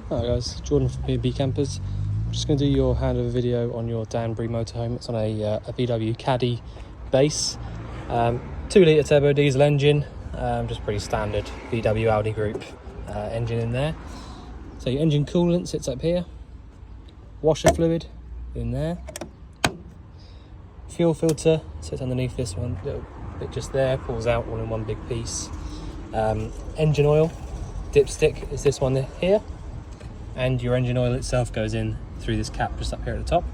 Hi guys, Jordan from B&B Campers. I'm just going to do your handover video on your Danbury motorhome. It's on a VW caddy base, 2-litre turbo diesel engine, just pretty standard VW Audi Group engine in there. So your engine coolant sits up here, washer fluid in there, fuel filter sits underneath this one, little bit just there, pulls out all in one big piece. Engine oil dipstick is this one here, and your engine oil itself goes in through this cap just up here at the top.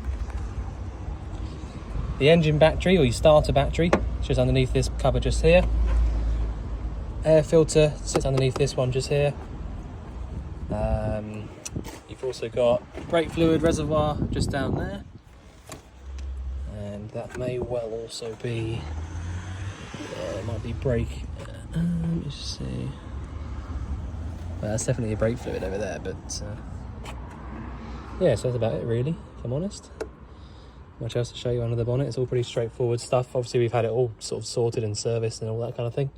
The engine battery, or your starter battery, is just underneath this cupboard just here. Air filter sits underneath this one just here. You've also got brake fluid reservoir just down there, and that may well also be, it might be brake, let me just see. Well, that's definitely a brake fluid over there, but yeah, so that's about it really, if I'm honest. Much else to show you under the bonnet. It's all pretty straightforward stuff. Obviously we've had it all sort of sorted and serviced and all that kind of thing.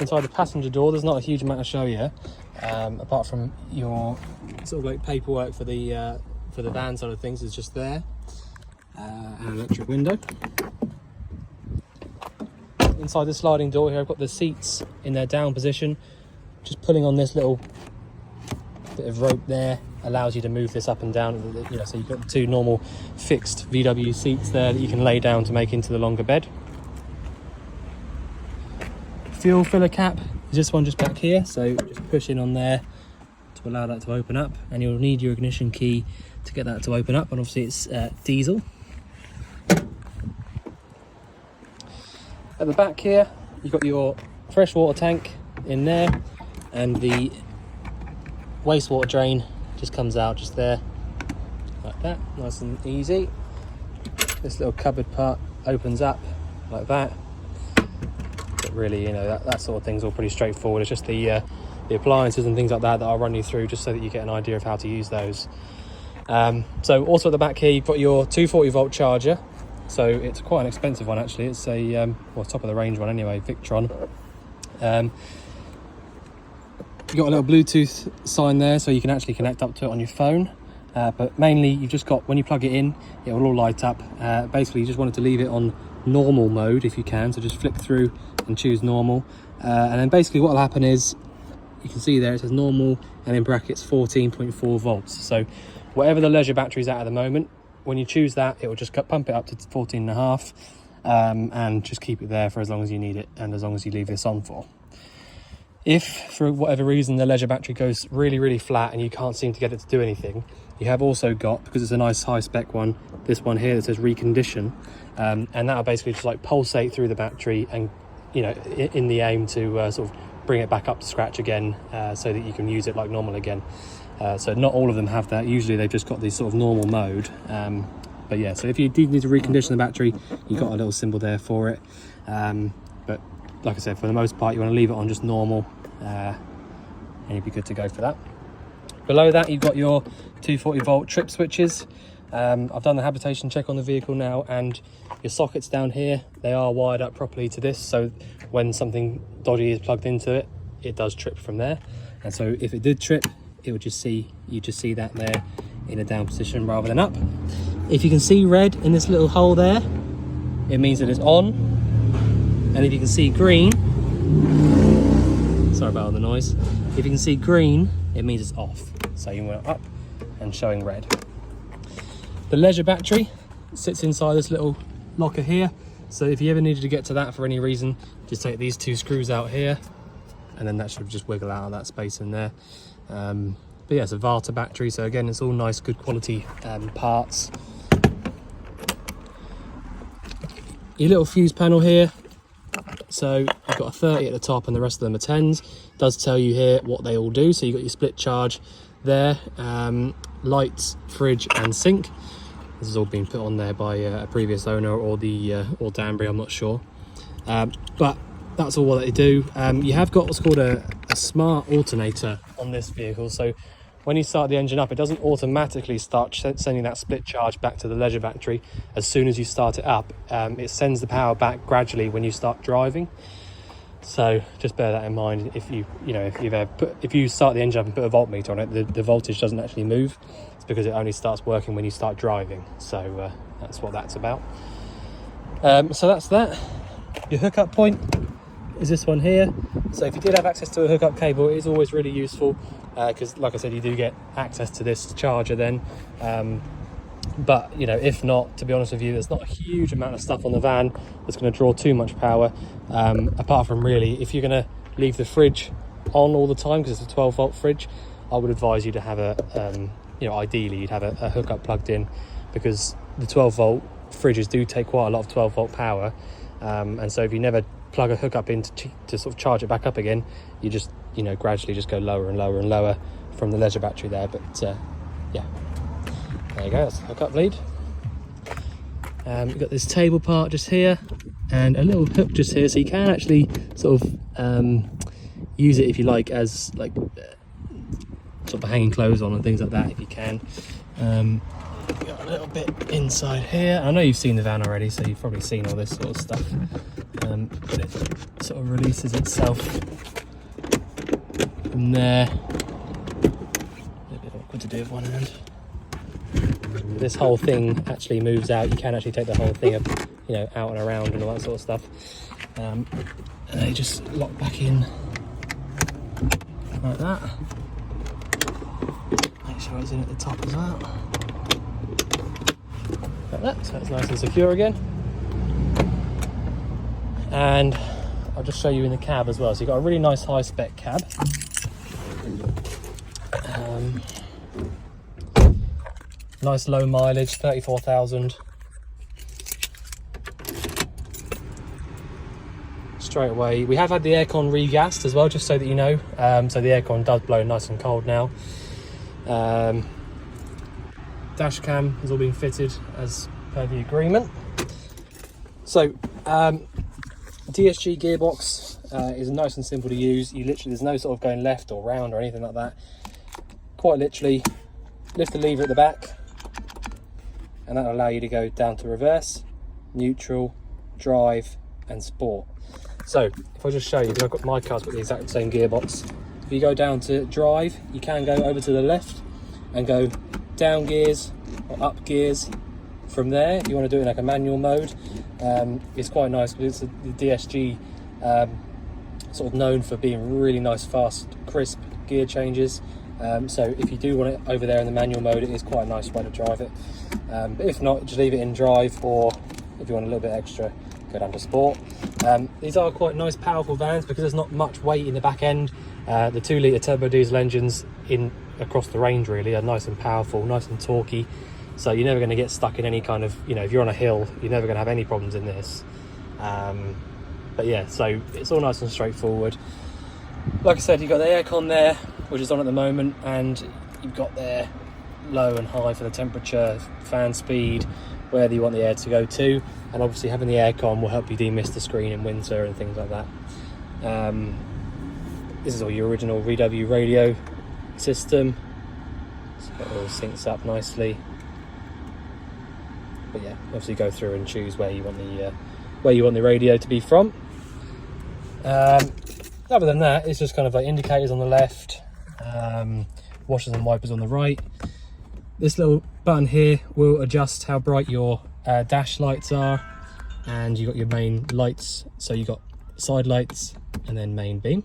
Inside the passenger door, there's not a huge amount to show you, apart from your sort of like paperwork for the van side of things is just there, and an electric window. Inside the sliding door here, I've got the seats in their down position. Just pulling on this little bit of rope there allows you to move this up and down. You know, so you've got the two normal fixed VW seats there that you can lay down to make into the longer bed. Fuel filler cap is this one just back here, so just push in on there to allow that to open up, and you'll need your ignition key to get that to open up, and obviously it's diesel. At the back here, you've got your freshwater tank in there, and the wastewater drain just comes out just there, like that, nice and easy. This little cupboard part opens up like that. But really, you know, that sort of thing's all pretty straightforward. It's just the appliances and things like that I'll run you through, just so that you get an idea of how to use those. So also at the back here, you've got your 240 volt charger. So it's quite an expensive one actually. It's a well, top of the range one anyway, Victron. You've got a little Bluetooth sign there, so you can actually connect up to it on your phone. But mainly you've just got, when you plug it in, it will all light up. Basically you just wanted to leave it on normal mode if you can, so just flick through and choose normal. And then basically what will happen is, you can see there it says normal and in brackets 14.4 volts. So whatever the leisure battery's at the moment, when you choose that, it will just pump it up to 14.5, and just keep it there for as long as you need it and as long as you leave this on for. If for whatever reason the leisure battery goes really flat and you can't seem to get it to do anything, you have also got, because it's a nice high spec one, this one here that says recondition, and that'll basically just like pulsate through the battery, and you know, in the aim to sort of bring it back up to scratch again, so that you can use it like normal again. So not all of them have that. Usually they've just got this sort of normal mode, but yeah, so if you do need to recondition the battery, you've got a little symbol there for it, but like I said, for the most part you want to leave it on just normal, and you'll be good to go for that. Below that you've got your 240 volt trip switches. I've done the habitation check on the vehicle now, and your sockets down here, they are wired up properly to this, so when something dodgy is plugged into it, it does trip from there. And so if it did trip, it would just see, you just see that there in a down position rather than up. If you can see red in this little hole there, it means that it's on. And if you can see green, sorry about all the noise, if you can see green, it means it's off. So you went up and showing red. The leisure battery sits inside this little locker here. So if you ever needed to get to that for any reason, just take these two screws out here, and then that should just wiggle out of that space in there. But yeah, it's a Varta battery, so again, it's all nice, good quality parts. Your little fuse panel here, so you've got a 30 at the top and the rest of them are 10s. It does tell you here what they all do. So you've got your split charge there, lights, fridge and sink. This has all been put on there by a previous owner or or Danbury, I'm not sure, but that's all what they do. You have got what's called a smart alternator on this vehicle, so when you start the engine up, it doesn't automatically start sending that split charge back to the leisure battery as soon as you start it up. It sends the power back gradually when you start driving. So just bear that in mind. If if you start the engine up and put a voltmeter on it, the voltage doesn't actually move. It's because it only starts working when you start driving. So that's what that's about. So that's that. Your hookup point is this one here. So if you did have access to a hookup cable, it is always really useful because, like I said, you do get access to this charger then. But if not, to be honest with you, there's not a huge amount of stuff on the van that's going to draw too much power, apart from really, if you're going to leave the fridge on all the time because it's a 12 volt fridge, I would advise you to have ideally you'd have a hookup plugged in, because the 12 volt fridges do take quite a lot of 12 volt power, and so if you never plug a hookup in to sort of charge it back up again, you just gradually just go lower and lower and lower from the leisure battery there. But yeah, there you go, that's the hookup lead. You've got this table part just here and a little hook just here, so you can actually sort of use it if you like as sort of hanging clothes on and things like that if you can. We've got a little bit inside here. I know you've seen the van already, so you've probably seen all this sort of stuff, but it sort of releases itself from there. A bit awkward to do with one hand. This whole thing actually moves out. You can actually take the whole thing up, out and around and all that sort of stuff. And they just lock back in like that. Make sure it's in at the top as well. Like that, so it's nice and secure again. And I'll just show you in the cab as well. So you've got a really nice high spec cab. Nice low mileage, 34,000. Straight away. We have had the aircon regassed as well, just so that you know. So the aircon does blow nice and cold now. Dash cam has all been fitted as per the agreement. So DSG gearbox is nice and simple to use. There's no sort of going left or round or anything like that. Quite literally, lift the lever at the back, and that'll allow you to go down to reverse, neutral, drive, and sport. So if I just show you, because I've got my car's got the exact same gearbox. If you go down to drive, you can go over to the left and go down gears or up gears from there. If you want to do it in like a manual mode, it's quite nice because it's the DSG sort of known for being really nice, fast, crisp gear changes. So if you do want it over there in the manual mode, it is quite a nice way to drive it. But if not, just leave it in drive, or if you want a little bit extra, go down to sport. These are quite nice, powerful vans because there's not much weight in the back end. The 2 litre turbo diesel engines across the range really are nice and powerful, nice and torquey. So you're never going to get stuck in any kind of, if you're on a hill, you're never going to have any problems in this. But yeah, so it's all nice and straightforward. Like I said, you've got the aircon there, which is on at the moment, and you've got there low and high for the temperature, fan speed, where you want the air to go to, and obviously having the aircon will help you demist the screen in winter and things like that. This is all your original VW radio system, so it all syncs up nicely. But yeah, obviously go through and choose where you want the radio to be from. Other than that, it's just kind of like indicators on the left, washers and wipers on the right. This little button here will adjust how bright your dash lights are, and you've got your main lights, so you've got side lights and then main beam.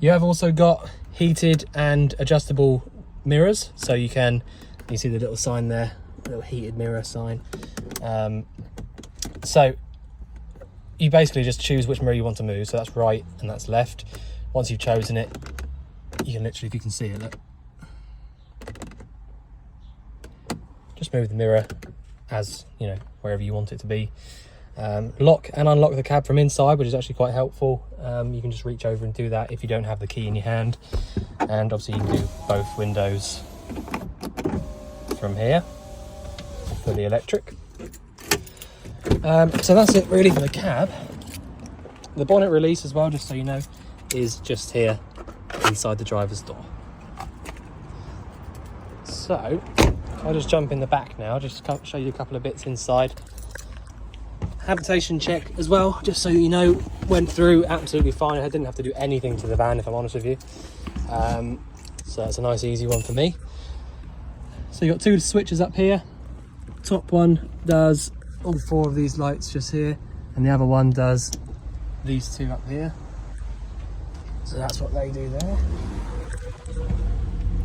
You have also got heated and adjustable mirrors, so you see the little sign there, little heated mirror sign. So you basically just choose which mirror you want to move, so that's right and that's left. Once you've chosen it, you can literally, if you can see it, look, just move the mirror as wherever you want it to be. Lock and unlock the cab from inside, which is actually quite helpful. You can just reach over and do that if you don't have the key in your hand, and obviously you can do both windows from here, fully electric. So that's it really for the cab. The bonnet release as well, just so you know, is just here inside the driver's door. So I'll just jump in the back now, just show you a couple of bits inside. habitation check as well, just so you know, went through absolutely fine. I didn't have to do anything to the van, if I'm honest with you. So that's a nice easy one for me. So you've got two switches up here. Top one does all four of these lights just here, and the other one does these two up here. So that's what they do there.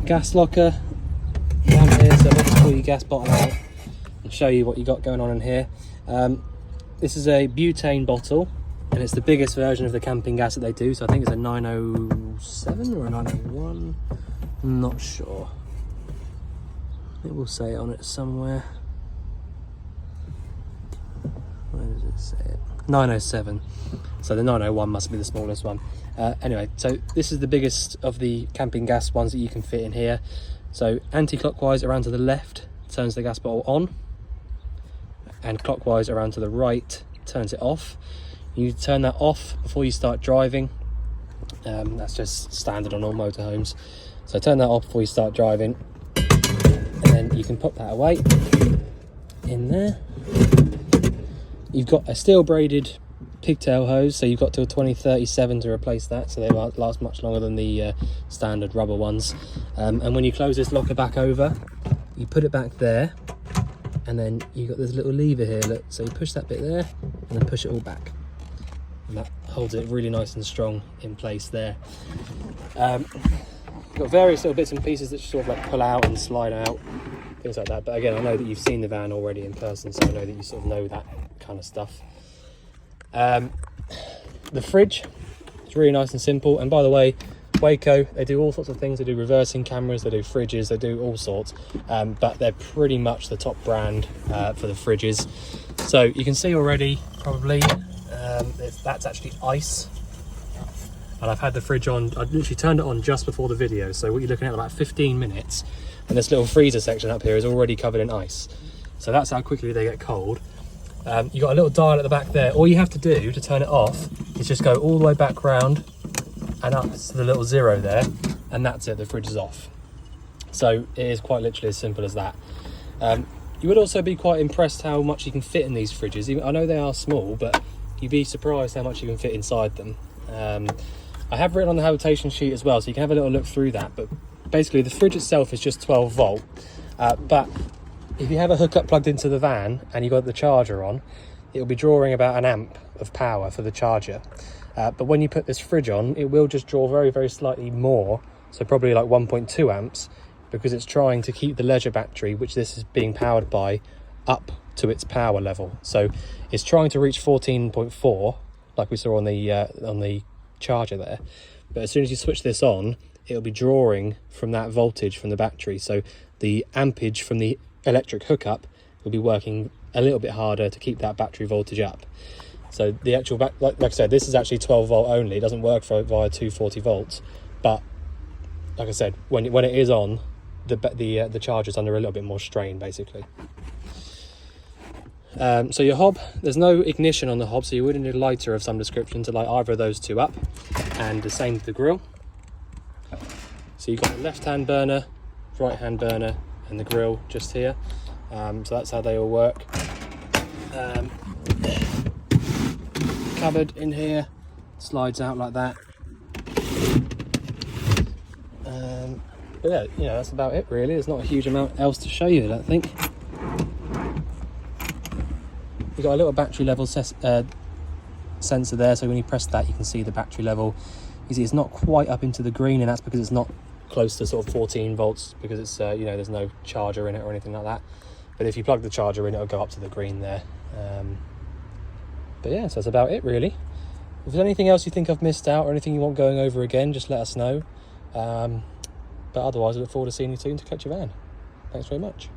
Gas locker down here, so let's pull your gas bottle out and show you what you got going on in here. This is a butane bottle, and it's the biggest version of the camping gas that they do. So I think it's a 907 or a 901. I'm not sure. It will say it on it somewhere. Where does it say it? 907. So the 901 must be the smallest one. Anyway, so this is the biggest of the camping gas ones that you can fit in here. So anti-clockwise around to the left turns the gas bottle on, and clockwise around to the right turns it off. You turn that off before you start driving. That's just standard on all motorhomes. So turn that off before you start driving, and then you can put that away in there. You've got a steel braided pigtail hose, so you've got till 2037 to replace that, so they last much longer than the standard rubber ones. And when you close this locker back over, you put it back there, and then you've got this little lever here, look, so you push that bit there and then push it all back, and that holds it really nice and strong in place there. You've got various little bits and pieces that you sort of like pull out and slide out, things like that. But again, I know that you've seen the van already in person, so I know that you sort of know that kind of stuff. The fridge is really nice and simple. And by the way, Waco, they do all sorts of things. They do reversing cameras, they do fridges, they do all sorts. But they're pretty much the top brand for the fridges. So you can see already, probably, that's actually ice. And I've had the fridge on, I literally turned it on just before the video. So what you're looking at about 15 minutes. And this little freezer section up here is already covered in ice. So that's how quickly they get cold. You've got a little dial at the back there. All you have to do to turn it off is just go all the way back round and up to the little zero there, and that's it, the fridge is off. So it is quite literally as simple as that. You would also be quite impressed how much you can fit in these fridges. I know they are small, but you'd be surprised how much you can fit inside them. I have written on the habitation sheet as well, so you can have a little look through that. But basically the fridge itself is just 12 volt, but if you have a hookup plugged into the van and you've got the charger on, it'll be drawing about an amp of power for the charger. But when you put this fridge on, it will just draw very, very slightly more, so probably like 1.2 amps, because it's trying to keep the leisure battery, which this is being powered by, up to its power level. So it's trying to reach 14.4, like we saw on the charger there. But as soon as you switch this on, it'll be drawing from that voltage from the battery. So the ampage from the electric hookup will be working a little bit harder to keep that battery voltage up. So the actual like I said, this is actually 12 volt only. It doesn't work via 240 volts, but like I said, when it is on, the charger's under a little bit more strain basically. So your hob, there's no ignition on the hob, so you would need a lighter of some description to light either of those two up, and the same with the grill. So you've got a left hand burner, right hand burner, and the grill just here. So that's how they all work. Cupboard in here slides out like that. But yeah, you know, that's about it really. There's not a huge amount else to show you, I don't think. You've got a little battery level sensor there, so when you press that you can see the battery level. You see it's not quite up into the green, and that's because it's not close to sort of 14 volts, because it's you know, there's no charger in it or anything like that. But if you plug the charger in, it'll go up to the green there. But yeah, so that's about it really. If there's anything else you think I've missed out or anything you want going over again, just let us know. But otherwise I look forward to seeing you soon to catch your van. Thanks very much.